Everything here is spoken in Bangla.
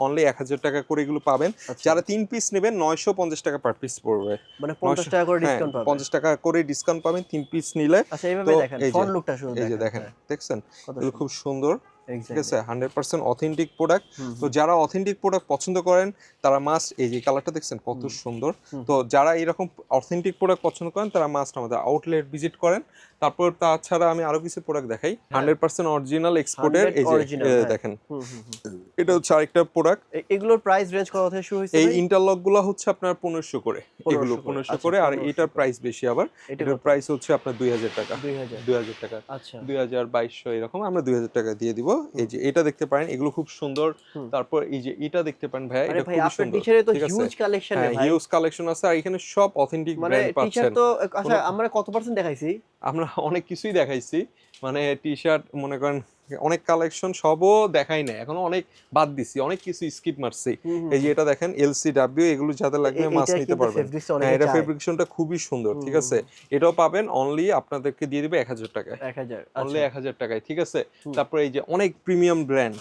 অনলি 1000 টাকা করে এগুলো পাবেন। যারা 3 পিস নেবেন 950 টাকা পার পিস পড়বে, মানে 50 টাকা করে ডিসকাউন্ট পাবেন। 50 টাকা করে ডিসকাউন্ট পাবেন 3 পিস নিলে। আচ্ছা এইভাবে দেখেন ফ্রন্ট লুকটা শুধু এই যে দেখেন। দেখেন, দেখছেন এগুলো খুব সুন্দর, ঠিক আছে, এক্স্যাক্টলি 100% অথেন্টিক প্রোডাক্ট। তো যারা অথেন্টিক প্রোডাক্ট পছন্দ করেন তারা মাস্ট, এই যে কালারটা দেখছেন কত সুন্দর, তো যারা এরকম অথেন্টিক প্রোডাক্ট পছন্দ করেন তারা মাস্ট আমাদের আউটলেট ভিজিট করেন। তারপর তাছাড়া আমি আরো কিছু প্রোডাক্ট দেখাই, 100% অরিজিনাল এক্সপোর্টের। এই যে দেখেন এটা হচ্ছে আরেকটা প্রোডাক্ট। এগুলোর প্রাইস রেঞ্জ কত থেকে শুরু হইছে? এই ইন্টারলক গুলো হচ্ছে আপনার 1500 করে, এগুলো 1500 করে, আর এটার প্রাইস বেশি আবার, এটার প্রাইস হচ্ছে আপনার 2000 টাকা, 2000 টাকা, আচ্ছা 2200 এরকম, আমরা 2000 টাকা দিয়ে দিব। এই যে এটা দেখতে পারেন, এগুলো খুব সুন্দর। তারপর এই যে এটা দেখতে পারেন ভাই, এটা খুব সুন্দর, ঠিক আছে, হিউজ কালেকশন ভাই, হিউজ কালেকশন আছে, আর এখানে সব অথেন্টিক মানে ব্র্যান্ড টি-শার্ট পাচ্ছেন। তো আচ্ছা আমরা কত পার্সেন্ট দেখাইছি? আমরা অনেক কিছুই দেখাইছি, মানে টি-শার্ট মনে করেন অনেক কালেকশন, সবও দেখাই না এখনো, অনেক বাদ দিছি, অনেক কিছু স্কিপ মারছি। এই যে এটা দেখেন এলসিডব্লিউ, এগুলো যাদের লাগবে মাছ নিতে পারবেন। হ্যাঁ, এটা ফেব্রিকেশনটা খুবই সুন্দর, ঠিক আছে, এটাও পাবেন অনলি আপনাদেরকে দিয়ে দিবে 1000 টাকায়, 1000 অনলি 1000 টাকায়, ঠিক আছে। তারপরে এই যে অনেক প্রিমিয়াম ব্র্যান্ড,